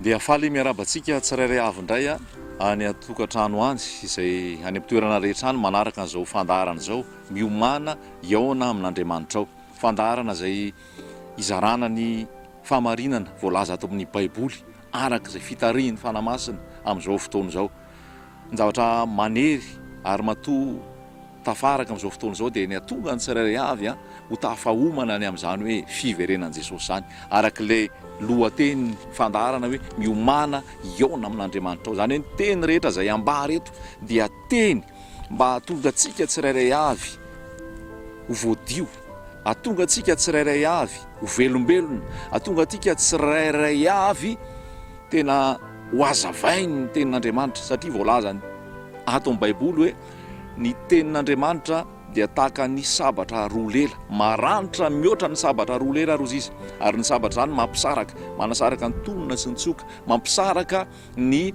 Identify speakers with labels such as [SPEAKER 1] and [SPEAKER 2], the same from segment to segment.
[SPEAKER 1] dia faly miarabantsika tsirairay avy indray any atokantrano any izay any amin'ny toerana rehetra any manaraka an'izao fandaharana izao miomana iaona amin'Andriamanitra ao, fandaharana izay izarana ny fahamarinana voalaza ato amin'ny Baiboly araka izay fitarihiny fanamasina amin'izao fotoana izao. Ny zavatra manery ary matoa tafaraka amin'izao fotoana izao dia ny atonga ny tsirairay avy ho tafahomana ny amin'izany hoe fiverenan'i Jesosy zany, arak'ilay lohateny fandaharana hoe miomana iaona amin'Andriamanitra ao. Zany hoe ny teny rehetra izay ambara eto dia teny mba hatonga antsika tsirairay avy ho voadio, hatonga antsika tsirairay avy ho velombelona, hatonga antsika tsirairay avy tena ho azavainy ny tenin'Andriamanitra. Satria voalaza ato amin'ny Baiboly hoe ny tenin'Andriamanitra dia tahaka ny sabatra roa lela, maranitra mihoatra ny sabatra roa lela rozy izy, ary ny sabatra zany mampisaraka, manasaraka ny tonona sy ny tsoka, mampisaraka ny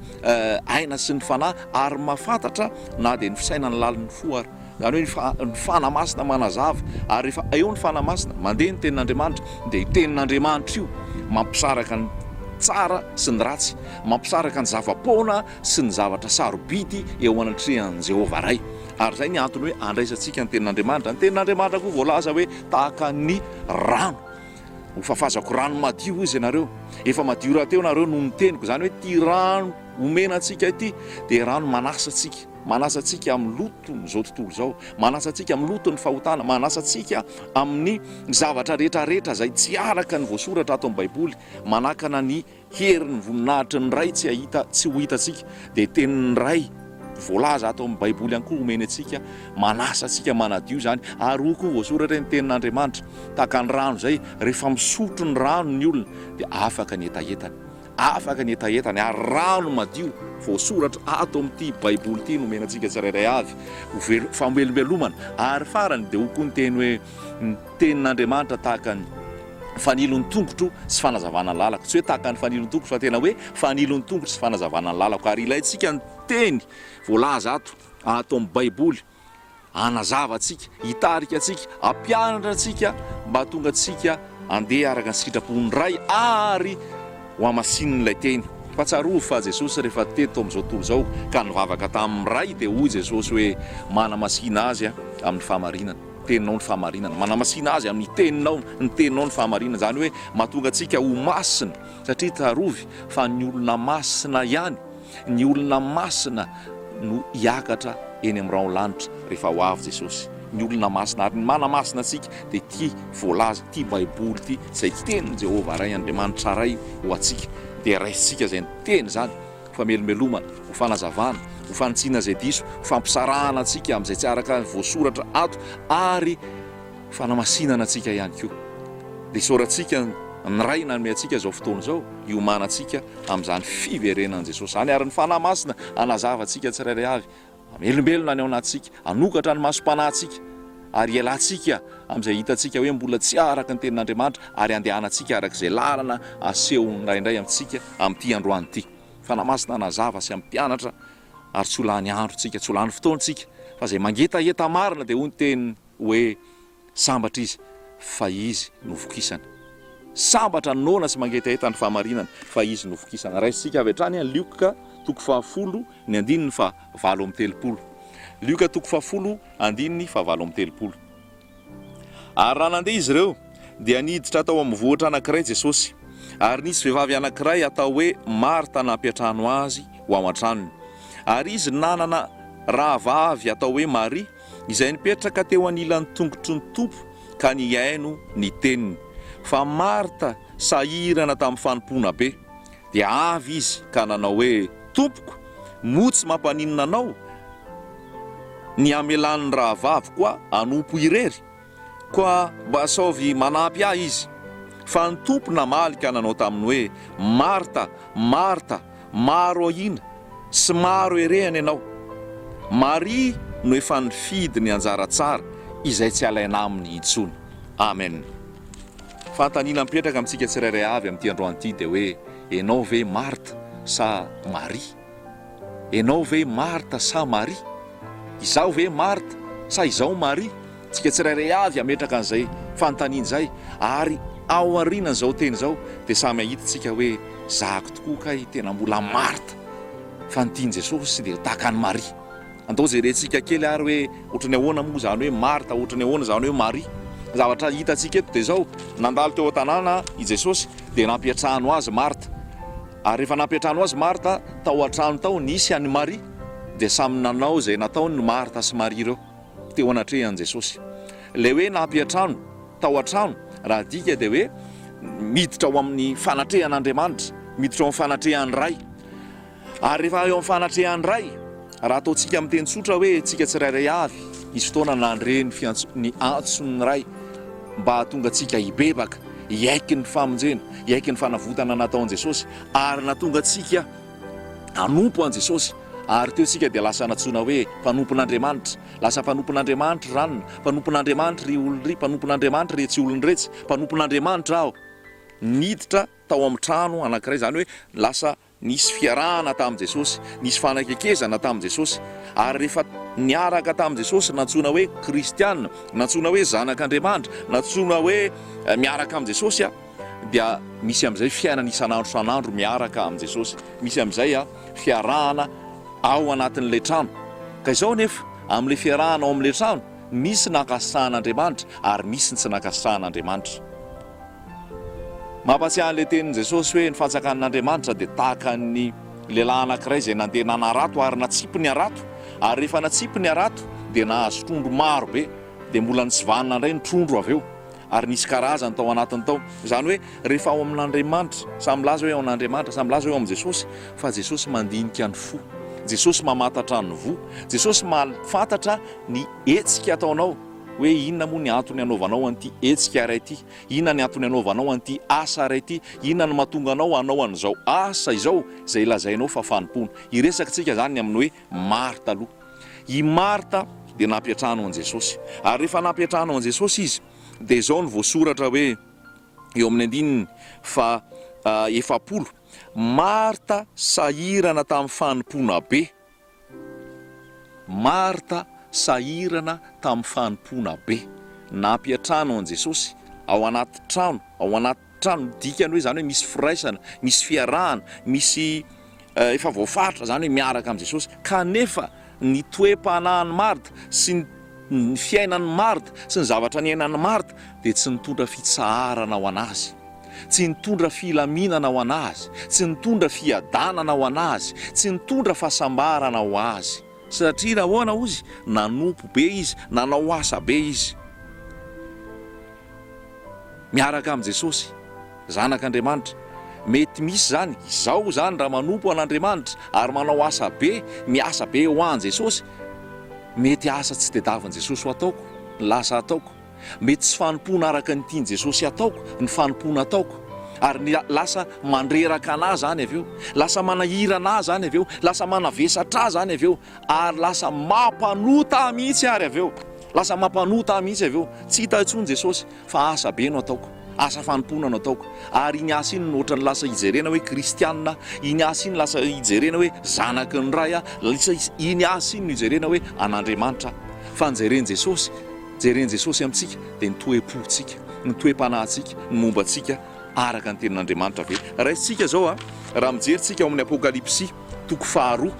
[SPEAKER 1] aina sy ny fanahy, ary mahafantatra na dia ny fisainany lalin'ny fo ary. Zany hoe ny fanamasina manazava, ary rehefa eo ny fanamasina mandeha ny tenin'Andriamanitra dia io tenin'Andriamanitra io mampisaraka ny tsara sy ny ratsy, mampisaraka ny zava-poana sy ny zavatra sarobidy eo anatrehan'i Jehovah ray. Ary zay ny antony hoe andraisantsika ny tenin'Andriamanitra. Ny tenin'Andriamanitra koa voalaza hoe tahaka ny rano, ho fafazako rano madio izy ianareo, efa madio rahateo nareo no ny teniko. Zany hoe ty rano omena antsika ity dia rano manasa antsika amin'ny loto n'izao tontolo izao, manasa antsika amin'ny loto ny fahotana, manasa antsika amin'ny zavatra rehetrarehetra izay tsy araka ny voasoratra ato amin'ny Baiboly, manakana ny herin'ny voninahitry ny ray tsy ho hitantsika, dia tenin'ny ray voalaza ato amin'ny Baiboly ihany koa omeny antsika, manasa antsika manadio zany. Ary ho koa voasoratra ny tenin'Andriamanitra tahaka ny rano zay, rehefa misotro ny rano ny olona dia afaka ny etaetany, ary rano madio voasoratra ato amin'ity Baiboly ity nomena antsika tsirairay avy ho famelombelomana. Ary farany dia ho koa ny teny hoe ny tenin'Andriamanitra tahaka ny fanilon'ny tongotro sy fanazavana ny lalako, tsy hoe tahaka ny fanilon'ny tongotro fa tena hoe fanilon'ny tongotro sy fanazavana ny lalako. Ary ilayntsika ny teny voalaza ato amin'ny Baiboly hanazava antsika, hitarika antsika, hampianatra antsika mba hatonga antsika handeha araka ny sitrapon'ny ray ary ho hamasin'ilay teny. Fahatsiarovy fa Jesosy rehefa teto amin'izao tontolo izao ka nivavaka tamin'ny ray dia hoy Jesosy hoe manamasina azy amin'ny fahamarinana, teninao ny fahamarinana, manamasina azy amin'ny teninao ny fahamarinana. Zany hoe mahatonga antsika ho masina, satria tsarovy fa ny olona masina ihany, ny olona masina no hiakatra eny amin'ny raolanitra rehefa ho avy Jesosy. Ny olona masina, ary ny manamasina antsika dia ty voalaza ty Baiboly ty izay tenin'i Jehovah ray, Andriamanitra ray ho antsika. Dia raisitsika izay ny teny zany, famelombelomana, ho fanazavana, ho fanitsiana izay diso, ho fampisarahana antsika amin'izay tsy araka voasoratra ato, ary fanamasinana antsika ihany koa. Dia sorantsika ny ray nanome antsika izao fotoana izao hiomana antsika amin'izany fiverenan'i Jesosy zany, ary ny fanahy masina hanazava antsika tsirairay avy, amelombelona ny ao anatsika, hanokatra ny masom-panahintsika, ary ialantsika amin'izay hitantsika hoe mbola tsy araka ny tenin'Andriamanitra, ary andehanantsika arak'izay lalana asehony raindray amintsika amin'ity androany ity. Fanahy masina hanazava sy hampianatra, ary tsy ho lany androntsika, tsy ho lany fotoantsika, fa izay mangetaeta marina dia hoy ny teny hoe sambatra izy fa izy novokisana. Sambatra ny noana sy mangetaeta ny fahamarinana fa izy novokisana. Raisitsika avy hatrany ny Lioka toko 10 ny andininy fa 7:30. Lioka toko 10 andininy fa 7:30. Ary raha nandeha izy ireo dia niditra tao amin'ny vohitra anankiray Jesosy, ary nisy vehivavy anankiray atao hoe Marta nampiatrano azy ho ao an-tranony. Ary izy nanana rahavavy atao hoe Maria izay nipetraka teo anilan'ny tongotry ny Tompo ka niaino ny teniny. Fa Marta sahirana tamin'ny fanompona be, dia avy izy ka nanao hoe Tompoko, motsy mampaninona anao, ny amelan'ny rahavavy koa anompo irery, koa mba saovy manampy ahy izy. Fa ny Tompo namaly ka nanao taminy hoe Marta, Marta, maro ahina sy maro erehany ianao. Maria no efa nifidy ny anjara tsara izay tsy alaina aminy intsony. Amen. Fantaniana mipetraka amintsika tsirairay avy amin'ity androany ity dia hoe ianao ve Marta sa Maria? Ianao ve Marta sa Maria? Izaho ve Marta sa izaho Maria? Tsika tsirairay avy ametraka an'izay fantaniana izay, ary ao aorianan'izao teny izao dia samy ahitantsika hoe zahako tokoa kay tena mbola Marta fa nitiany Jesosy dia tahaka ny Maria. Andao jerentsika kely ary hoe ohatrany ahoana moa zany hoe Marta, ohatrany ahoana zany hoe Maria. Zavatra hitantsika eto dia zao, nandalo teo an-tanàna i Jesosy dia nampiatrano azy Marta. Ary rehefa nampiatrano azy Marta, tao an-trano tao nisy any Maria dia samy nanao izay nataony Marta sy Maria ireo teo anatrehan'i Jesosy. Ilay hoe nampiatrano tao an-trano raha dika dia hoe miditra ao amin'ny fanatrehan'Andriamanitra, miditra ao amin'ny fanatrehan'ny ray. Ary rehefa eo amin'ny fanatrehan'ny ray, raha ataontsika amin'ny teny tsotra hoe tsika tsirairay avy misy fotoana nandre ny antson'ny ray mba tonga tsika hibebaka, hiaiky ny famonjena, hiaiky ny fanavotana nataon'i Jesosy ary natonga tsika hanompo an Jesosy. Ary teo tsika dia lasa natsoina hoe mpanompon'Andriamanitra, lasa mpanompon'Andriamanitra ranona, mpanompon'Andriamanitra ry olona ry, mpanompon'Andriamanitra ry tsy olona retsy, mpanompon'Andriamanitra aho. Niditra tao amin'ny trano anankiray, zany hoe lasa nisy fiarahana tamin'i Jesosy, nisy fanakekezana tamin'i Jesosy. Ary rehefa niaraka tamin'i Jesosy natsoina hoe kristianina, natsoina hoe zanak'Andriamanitra, natsoina hoe miaraka amin'i Jesosy dia misy amin'izay fiainana isan'andro san'andro miaraka amin'i Jesosy, misy amin'izay fiarahana ao anatin'ilay trano. Ka izao nefa amin'ilay fiarahana ao amin'ilay trano misy nakasahan'Andriamanitra ary misy ny tsy nakasahan'Andriamanitra. Mampatsiahy an'ilay tenin' Jesosy hoe ny fanjakan'Andriamanitra dia tahaka ny lehilahy anankiray izay nandeha nanarato ary natsipy ny arato, ary rehefa natsipy ny arato dia nahazo trondro maro be dia mbola nitsivanina indray ny trondro avy eo ary nisy karazany tao anatiny tao. Izany hoe rehefa ao amin'Andriamanitra, samy laza hoe ao amin'Andriamanitra, samy laza hoe ao amin'i Jesosy, fa Jesosy mandinika ny fo, Jesosy mamantatra ny vo, Jesosy mahafantatra ny hetsika ataonao hoe inona moa ny antony anaovanao an'ity hetsika iray ity, inona ny antony anaovanao an'ity asa iray ity, inona ny mahatonga anao hanao an'izao asa izao izay lazainao fa fanompona. Iresakitsika zany amin'ny hoe Marta aloha. I Marta dia nampiatrano an Jesosy, ary rehefa nampiatrano an Jesosy izy dia izao ny voasoratra hoe eo amin'ny andininy fa 70, Marta sahirana tamin'ny fanompona be. Marta sahirana tamin'ny fanompona be. Nampiatrano an Jesosy ao anaty trano, ao anaty trano dikany hoe zany hoe misy firaisana, misy fiarahana, misy efa voafatra zany hoe miaraka amin'i Jesosy. Kanefa ny toe-panahin'i Marta sy ny fiainan'ny Marta sy ny zavatra niainan'ny Marta dia tsy nitondra fitsaharana ho anazy, tsy nitondra filaminana ho anazy, tsy nitondra fiadanana ho anazy, tsy nitondra fahasambarana ho azy. Satria nahoana ozy nanompo be izy, nanao asa be izy. Miaraka amin'i Jesosy, zanak'Andriamanitra, mety misy zany izao zany raha manompo an'Andriamanitra ary manao asa be, miasa be ho an Jesosy, mety asa tsy tediavin'i Jesosy ho ataoko, ny lasa ataoko, mety tsy fanompona araka ny tiany Jesosy ataoko, ny fanompona ataoko, ary lasa mandreraka anazy zany avy eo, lasa manahira anazy zany avy eo, lasa manavesatra azy zany avy eo, ary lasa mampanota mihitsy ary avy eo, lasa mampanota mihitsy avy eo. Tsy hita intsony Jesosy fa asa be no ataoko, asa fanompona no ataoko, ary iny asa iny ohatrany lasa hijerena hoe kristianina, iny asa iny lasa hijerena hoe zanaky ny ray, iny asa iny no hijerena hoe an'Andriamanitra. Fa nijereny Jesosy, jereny Jesosy amintsika dia ny toe-pontsika, ny toe-panahintsika, ny mombantsika araka ny tenin'Andriamanitra ve. Raisitsika zao raha mijeritsika ao amin'ny Apokalipsy 2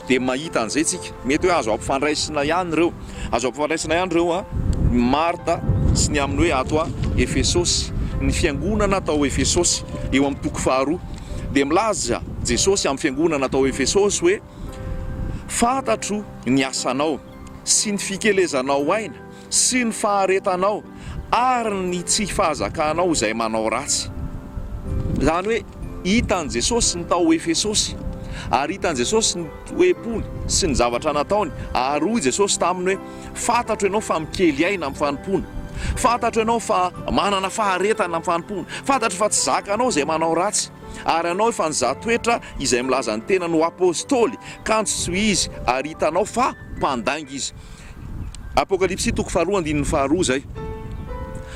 [SPEAKER 1] dia mahita an'izay tsika, mety hoe azo ampifandraisina ihany reo, azo ampifandraisina ihany reo Marta sy ny amin'ny hoe ato Efesosy, ny fiangonana tao Efesosy eo amin'ny 2 dia milaza Jesosy amin'ny fiangonana tao Efesosy hoe fantatro ny asanao sy ny fikelezanao aina sy ny faharetanao ary ny tsy fahazakanao izay manao ratsy. Zany hoe hitan' Jesosy ny tao Efesosy, ary hitan' Jesosy ny toe-pony sy ny zavatra nataony, ary hoy Jesosy taminy hoe fantatro ianao fa mikely aina amin'ny fanompona, fantatro ianao fa manana faharetana amin'ny fanompona, fantatro fa tsy zakanao izay manao ratsy, ary ianao efa nizaha-toetra izay milaza ny tena no apôstôly, kanto tsy izy ary hitanao fa mpandainga izy. Apokalipsy 2:2 zay.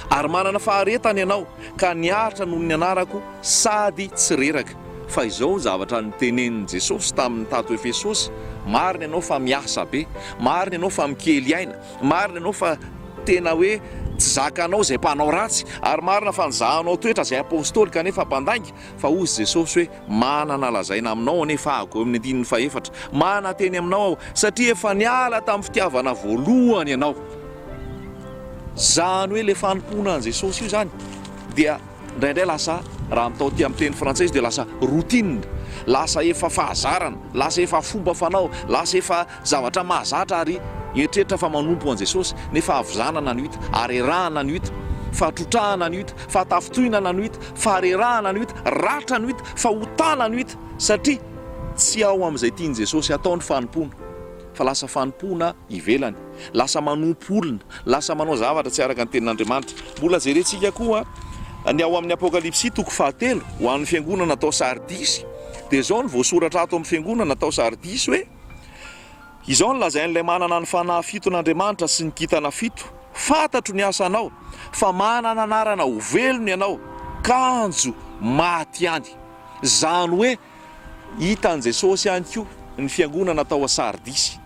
[SPEAKER 1] Ary manana faharetana ianao ka niaritra noho ny anarako sady tsy reraka. Fa izao zavatra nitenenin'i Jesosy tamin'ny tato Efesosy, marina ianao fa miasa be, marina ianao fa mikely aina, marina ianao fa tena hoe tsy zakanao zay mpanao ratsy ary marina fanjahanao toetra zay apôstôly kanefa mpandainga fa ozy Jesosy hoe manana lazaina aminao anefa ahako amin'ny andininy faefatra mana teny aminao aho satria efa niala tamin'ny fitiavana voalohany ianao. Zany hoe le fanompona an Jesosy io zany dia indraindray lasa raha mitao ty amin'ny teny frantsay dia lasa routine, lasa efa fahazarana, lasa efa fomba fanao, lasa efa zavatra mahazatra ary eritreretra fa manompo an Jesosy nefa avizanana no hita, arerahana no hita, fatrotrahana no hita, fatafitohinana no hita, farerahana no hita, ratra no hita, fahotana no hita satria tsy ao amin'izay tiany Jesosy atao ny fanompona fa lasa fanompona ivelany, lasa manompo olona, lasa manao zavatra tsy araka ny tenin'Andriamanitra. Mbola jerentsika koa ny ao amin'ny Apokalipsy 7 ho an'ny fiangonana natao Sardisy dia izao ny voasoratra ato amin'ny fiangonana natao Sardisy hoe izao ny lazain'ilay manana ny fanahy fito n'Andriamanitra sy ny kintana fito, fantatro ny asanao fa manana anarana ho velony ianao, kanjo maty ihany. Zany hoe hitan Jesosy ihany koa ny fiangonana natao a Sardisy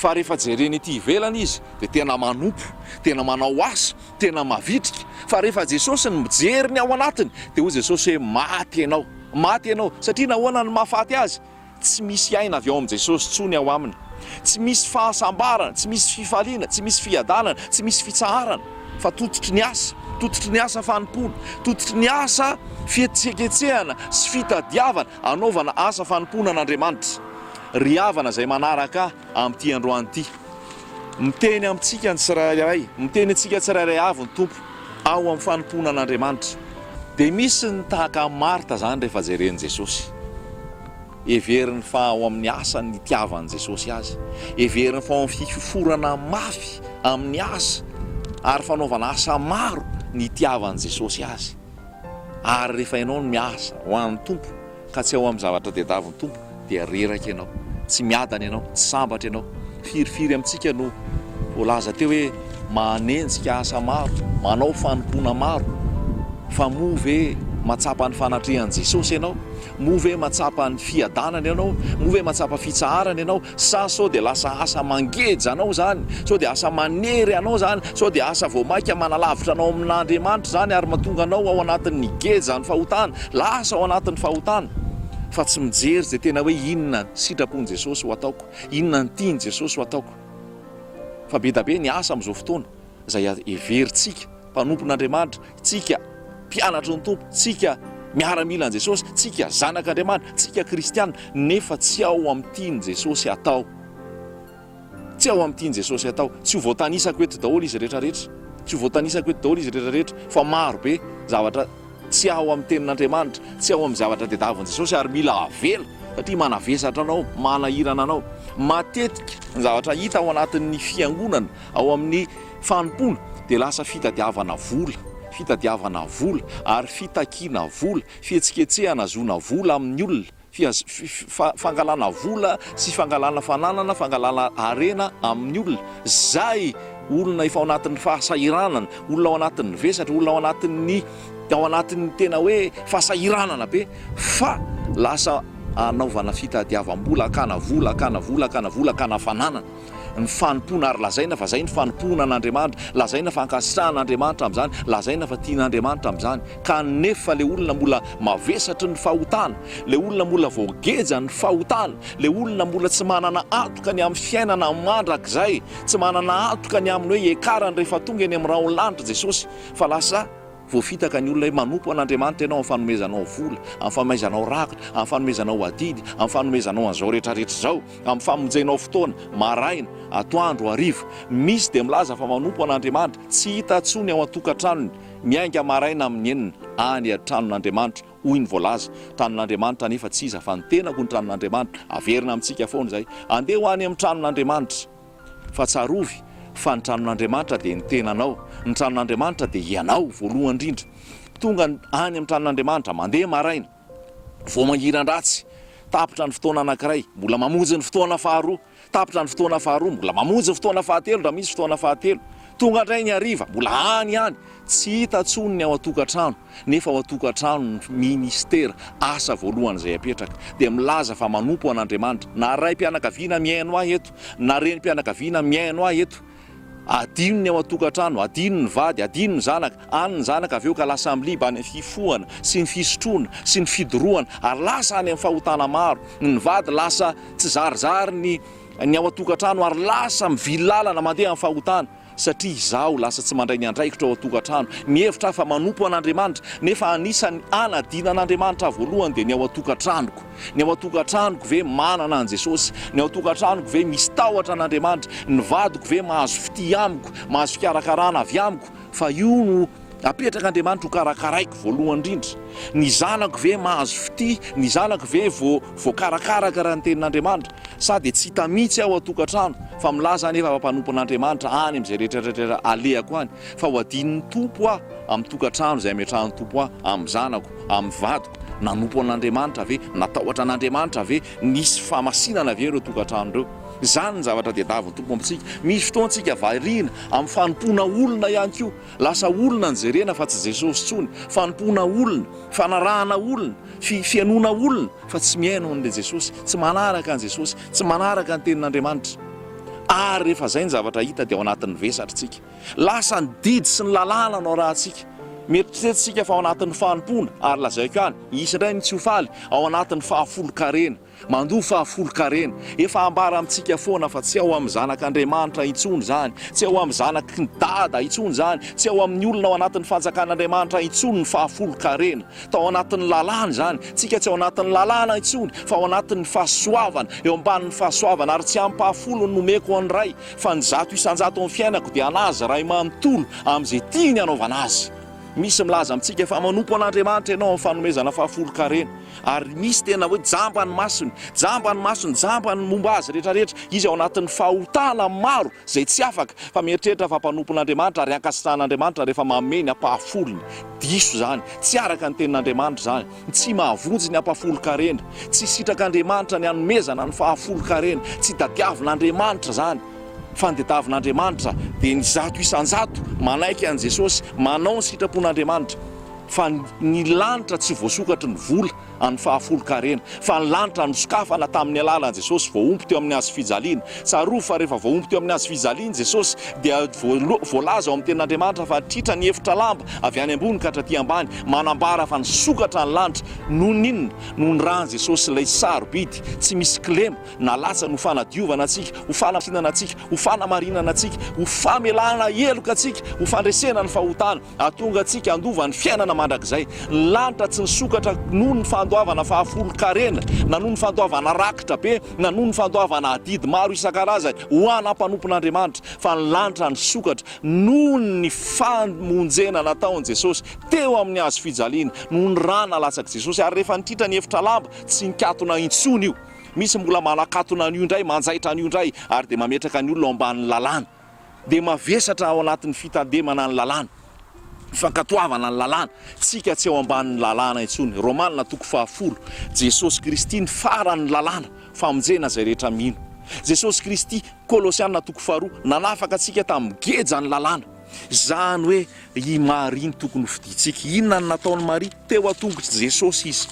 [SPEAKER 1] fa rehefa jereny ety ivelany izy dia tena manompo, tena manao asa, tena mavitrika, fa rehefa Jesosy ny mijery ny ao anatiny dia hoy Jesosy hoe maty ianao, maty ianao satria nahoana ny mahafaty azy tsy misy aina avy ao amin'ny Jesosy tsony ao aminy, tsy misy fahasambarana, tsy misy fifaliana, tsy misy fiadanana, tsy misy fitsaharana fa tototry ny asa, tototry ny asa fanompona, tototry ny asa fietseketsehana sy fitadiavana anaovana asa fanompona n'Andriamanitra. Ry havana zay manaraka amin'ity androany ity miteny amintsika ny tsirairay, miteny antsika tsirairay avy ny tompo ao amin'ny fanompona an'Andriamanitra dia misy ny tahaka Marta zany rehefa jeren'i Jesosy, everiny fa ao amin'ny asa ny itiavan'i Jesosy azy, everiny fa ao amin'ny fiforana mafy amin'ny asa ary fanaovana asa maro ny itiavan'i Jesosy azy. Ary rehefa ianao no miasa ho an'ny tompo ka tsy ao amin'ny zavatra tediavin'ny tompo dia reraka ianao, tsy miadana ianao, tsy sambatra ianao. Firifiry amintsika no voalaza teo hoe manenjika asa maro, manao fanompona maro fa moa ve matsapa ny fanatrehan'i Jesosy ianao, moa ve matsapa ny fiadanana ianao, moa ve matsapa fitsaharana ianao, sa sao dia lasa asa mangeja anao zany, sao dia asa manery anao zany, sao dia asa voamaika manalavitra anao amin'Andriamanitra zany ary mahatonga anao ao anatin'ny geja ny fahotana, lasa ao anatin'ny fahotana fa tsy mijery zay tena hoe inona sitrapon'i Jesosy ho ataoko, inona ny tiany Jesosy ho ataoko. Fa be da be ny asa amin'izao fotoana izay everitsika mpanompon'Andriamanitra, tsika mpianatra ny tompo, tsika miaramila an Jesosy, tsika zanak'Andriamanitra, tsika kristiana nefa tsy ao amin'ny tiany Jesosy atao, tsy ao amin'ny tiany Jesosy atao. Tsy ho voatanisako eto daholo izy rehetrarehetra, tsy ho voatanisako eto daholo izy rehetrarehetra fa maro be zavatra tsy ao amin'ny tenin'Andriamanitra, tsy ao amin'ny zavatra tediavin'i Jesosy ary mila avela satria manavesatra anao, manahirana anao. Matetika ny zavatra hita ao anatin'ny fiangonana, ao amin'ny fanompona dia lasa fitadiavana vola, fitadiavana vola ary fitakiana vola, fihetsiketsehana zona vola amin'ny olona, fangalana vola sy fangalana fananana, fangalana arena amin'ny olona. Zay olona efa ao anatin'ny fahasahiranana, olona ao anatin'ny vesatra, olona ao anatin'ny tena hoe fahasahiranana be, fa lasa anaovana fitadiavam-bola, akana vola, akana vola, akana vola, akana fananana. Ny fanompona ary lazaina fa zay ny fanompona n'Andriamanitra, lazaina fa ankasitrahan'Andriamanitra amin'izany, lazaina fa tian'Andriamanitra amin'izany. Kanefa le olona mbola mavesatry ny fahotana, le olona mbola voageja ny fahotana, le olona mbola tsy manana antoka ny amin'ny fiainana mandrakizay, tsy manana antoka ny amin'ny hoe ekarany rehefa tonga eny amin'ny rahaolanitra Jesosy, fa lasa voafitaka ny olona manompo an'Andriamanitra ianao amin'ny fanomezanao vola, amin'ny fanomezanao rakitra, amin'ny fanomezanao adidy, amin'ny fanomezanao an'izao rehetrarehetra izao, amin'ny famonjenao fotoana maraina, atoandro, hariva. Misy dia milaza fa manompo an'Andriamanitra, tsy hita tsony ao an-tokantranony, miainga maraina amin'ny enina any tranon'Andriamanitra. Hoy ny voalaza, tranon'Andriamanitra nefa tsy iza fa ny tenako ny tranon'Andriamanitra. Averina amintsika foana izay, andeha ho any amin'ny tranon'Andriamanitra fa tsarovy fa ny tranon'Andriamanitra dia ny tenanao, ny tranon'Andriamanitra dia ianao voalohany indrindra. Tonga any amin'ny tranon'Andriamanitra mandeha maraina, vao mangiran-dratsy, tapitra ny fotoana anankiray, mbola mamonjy ny fotoana faharoa, tapitra ny fotoana faharoa, mbola mamonjy ny fotoana fahatelo raha misy fotoana fahatelo, tonga indray ny hariva, mbola any, tsy hita tsony ny ao an-tokantrano, nefa ao an-tokantrano ny ministera, asa voalohany izay apetraka, dia milaza fa manompo an'Andriamanitra. Na ray mpianakaviana miaino ahy eto, na reny mpianakaviana miaino ahy eto, adino ny ao an-tokantrano, adino ny vady, adino ny zanaka, any ny zanaka avy eo ka lasa amin'ny liba any amin'ny fifohana sy ny fisotroana sy ny fidorohana ary lasa any amin'ny fahotana maro. Ny vady lasa tsy zarizary ny ao an-tokantrano ary lasa mivily lalana mandeha amin'ny fahotana satria izaho lasa tsy mandray ny andraikitra ao an-tokantrano. Mihevitra fa manompo an'Andriamanitra nefa anisany anadina an'Andriamanitra voalohany dia ny ao an-tokantranoko. Ny ao an-tokantranoko ve manana an Jesosy, ny ao an-tokantranoko ve misy tahotra an'Andriamanitra, ny vadiko ve mahazo fity amiko, mahazo fikarakarana avy amiko, fa io no apetraka Andriamanitra ho karakaraiko voalohany indrindra. Ny zanako ve mahazo fity, ny zanako ve voakarakaraka raha ny tenin'Andriamanitra, sady tsy hita mihitsy aho an-tokantrano fa milaza nefa mpanompon'Andriamanitra any amin'izay rehetrarehetra alehako any, fa ho adin'ny tompo aho amin'ny tokantrano izay ametrahan'ny tompo aho, amin'ny zanako, amin'ny vadiko. Nanompo an'Andriamanitra ve, natahotra an'Andriamanitra ve, nisy famasinana ve ireo tokantrano ireo. Zany ny zavatra diadavin'ny tompo amintsika. Misy fotoantsika variana amin'ny fanompoana olona ihany koa, lasa olona ny jerena fa tsy Jesosy intsony, fanompoana olona, fanarahana olona, fianoana olona fa tsy miaino an'ilay Jesosy, tsy manaraka an Jesosy, tsy manaraka ny tenin'Andriamanitra. Ary rehefa zay ny zavatra hita dia ao anatin'ny vesatritsika, lasa ny didy sy ny lalàna no rahantsika. Mieritreritsika fa ao anatin'ny fanompoana ary lazaiko any isy indray ny tsy ho faly ao anatin'ny fahafolo-karena, mandoa fahafolo-karena. Efa ambara amintsika foana fa tsy ao amin'ny zanak'Andriamanitra intsony zany, tsy ao amin'ny zanaky ny dada intsony zany, tsy ao amin'ny olona ao anatin'ny fanjakan'Andriamanitra intsony ny fahafolo-karena. Tao anatin'ny lalàna zany, tsika tsy ao anatin'ny lalàna intsony fa ao anatin'ny fahasoavana, eo ambanin'ny fahasoavana ary tsy amin'ny mpahafolo no nomeko an'ny ray fa ny 100 isan-jato amin'ny fiainako dia anazy ray manontolo amin'izay tiany anaovana azy. Misy milaza amintsika fa manompo an'Andriamanitra ianao amin'ny fanomezana fahafolo-karena ary misy tena hoe jamba ny masony, jamba ny masony, jamba ny momba azy rehetrarehetra. Izy ao anatin'ny fahotana maro izay tsy afaka fa mieritreritra fa mpanompon'Andriamanitra ary ankasitrahan'Andriamanitra rehefa mameny ampahafolony. Diso zany, tsy araka ny tenin'Andriamanitra zany, tsy mahavonjy ny ampahafolo-karena, tsy sitrak'Andriamanitra ny hanomezana ny fahafolo-karena, tsy tadiavin'Andriamanitra zany. Fandetavin'Andriamanitra dia ny 100 isan-jato manaiky an Jesosy, manao ny sitrapon'Andriamanitra. Fa ny lanitra tsy voasokatry ny vola amin'ny fahafolo-karena, fa ny lanitra nosokafana tamin'ny alalan'i Jesosy voaompo teo amin'ny hazo fijaliana. Tsaroa fa rehefa voaompo teo amin'ny hazo fijaliana Jesosy dia voalaza ao amin'ny tenin'Andriamanitra fa tritra ny efitra lamba avy any ambony ka hatraty ambany, manambara fa nisokatra ny lanitra noho n'inona, noho ny rahan'i Jesosy ilay sarobidy tsy misy kilema na latsa no fanadiovana antsika, ho fanamasinana antsika, ho fanamarinana antsika, ho famelana heloka antsika, ho fandresena ny fahotana, ahatonga antsika andova ny fiainana mandrakizay. Ny lanitra tsy nisokatra noho ny fandoavana fahafolo-karena, na noho ny fandoavana rakitra be, na noho ny fandoavana adidy maro isan-karazany ho anam-panompon'Andriamanitra, fa ny lanitra nisokatra noho ny famonjena nataon'i Jesosy teo amin'ny hazo fijaliana, noho ny rana latsaka Jesosy. Ary rehefa nitritra ny efitra lamba tsy nikatona intsony io. Misy mbola manakatona an'io indray, manjaitra an'io indray ary dia mametraka ny olona ao ambanin'ny lalàna, dia mavesatra ao anatin'ny fitandemana ny lalàna, fankatoavana ny lalàna. Tsika tsy ao ambanin'ny lalàna intsony. Romanina 10. Jesosy Kristy ny faran'ny lalàna famonjena izay rehetra mino. Jesosy Kristy, Kolosianina 2, nanafaka antsika tamin'ny geja ny lalàna. Zany hoe i Maria ny tokony fidintsika. Inona ny nataon'ny Maria? Teo an-tongotry Jesosy izy.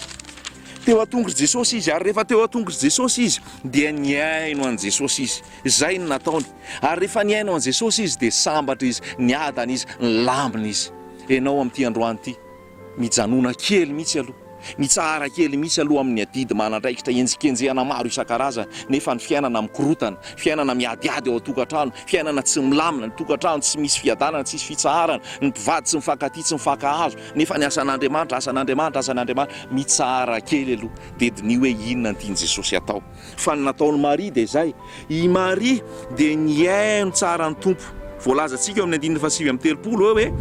[SPEAKER 1] Teo an-tongotry Jesosy izy ary rehefa teo an-tongotry Jesosy izy dia niaino an Jesosy izy. Zay ny nataony. Ary rehefa niaino an Jesosy izy dia sambatra izy, niadana izy, nilambina izy. Enao amin'ity androany ity mijanona kely mihitsy aloha, mitsara kely mihitsy aloha amin'ny adidy manandraikitra enjikenjehana maro isan-karazany, nefa ny fiainana mikorotana, fiainana miadiady ao an-tokantrano, fiainana tsy milamina, ny tokantrano tsy misy fiadanana, tsy misy fitsaharana, ny mpivady tsy mifankatia, tsy mifankahazo, nefa ny asan'Andriamanitra, asan'Andriamanitra, asan'Andriamanitra, mitsara kely aloha. Dia ny hoe inona ny tian'i Jesosy atao. Fa ny nataon'i Maria dia izay, i Maria dia niaino tsara ny tompo. Voalazantsika eo amin'ny 5:30 hoe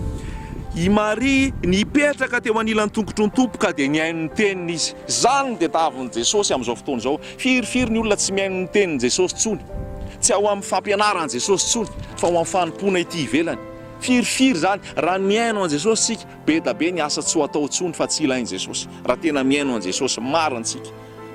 [SPEAKER 1] i Maria nipetraka teo anilan'ny tongotry ny tompo ka dia niaino ny teniny izy. Zany ny tadiavin'i Jesosy amin'izao fotoana izao. Firifiry ny olona tsy miaino ny tenin'i Jesosy intsony, tsy ao amin'ny fampianaran'i Jesosy intsony, fa ao amin'ny fanompoana ity ivelany. Firifiry zany, raha miaino an Jesosy sika, be da be ny asa tsy ho atao intsony fa tsy ilain'i Jesosy. Raha tena miaino an Jesosy marina tsika,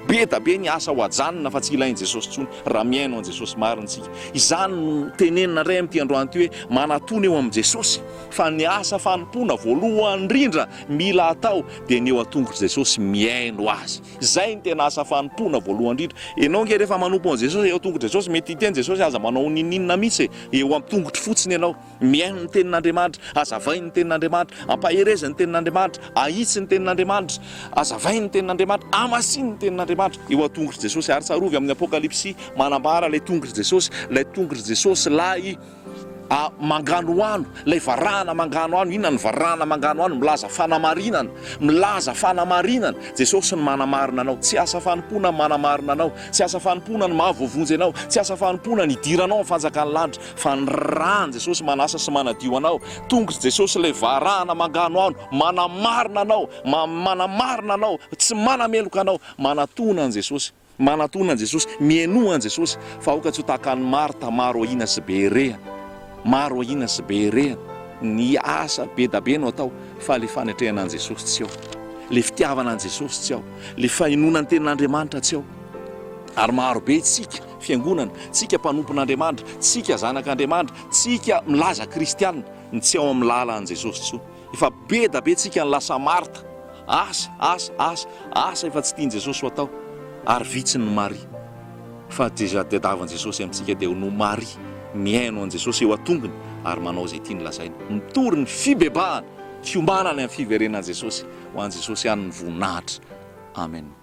[SPEAKER 1] be da be ny asa ho ajanona fa tsy ilain' Jesosy tsony raha miaino an' Jesosy marintsika. Izany no tenenina ray amin'ity androany ity hoe manatona eo amin'i Jesosy fa ny asa fanompoana voalohany indrindra mila atao dia ny eo an-tongotra Jesosy miaino azy. Izay ny tena asa fanompoana voalohany indrindra. Ianao nge rehefa manompo an' Jesosy eo an-tongotra Jesosy mety hiteny Jesosy aza manao ninina mihitsy eo am-tongotry fotsiny ianao. Miaino ny tenin'Andriamanitra, azavainy ny tenin'Andriamanitra, ampaherezany ny tenin'Andriamanitra, ahitsy ny tenin'Andriamanitra, azavainy ny tenin'Andriamanitra, amasiny ny tenin'Andriamanitra eo an-tongotry Jesosy. Ary tsarovy amin'ny Apokalipsy manambara ilay tongotry Jesosy, ilay tongotry Jesosy lay mangano ano, lay varahana mangano ano. Inona ny varahana mangano ano? Milaza fanamarinana, milaza fanamarinana. Jesosy ny manamarina anao, tsy asa fanompoana ny manamarina anao, tsy asa fanompoana ny mahavovonjy anao, tsy asa fanompoana ny idiranao ny fanjakan'ny lanitra, fa ny rahany Jesosy manasa sy manadio anao. Tongotry Jesosy lay varahana mangano ano, manamarina anao, manamarina anao, tsy manameloka anao, manatona an' Jesosy, manatona an' Jesosy, mienoa an' Jesosy. Fa aoka tsy ho tahaka ny Marta, maro ahina sy be rehana, maro ahina sy be rehana. Ny asa be da be no atao fa le fanetrehana an' Jesosy tsy ao, le fitiavana an' Jesosy tsy ao, le fainoana ny tenin'Andriamanitra tsy ao. Ary maro be tsika fiangonana, tsika mpanompon'Andriamanitra, tsika zanak'Andriamanitra, tsika milaza kristianina ny tsy ao amin'ny lala an' Jesosy tsony. Efa be da be tsika ny lasa Marta, asa efa tsy tian' Jesosy ho atao, ary vitsiny ny Maria. Fa tadiavan' Jesosy amintsika dia ho no Maria miaino an' Jesosy eo an-tongony ary manao izay tiany lazainy, mitory ny fibebahana, fiombanany amin'ny fiverenan'i Jesosy. Ho an' Jesosy ihany ny voninahitra. Amen.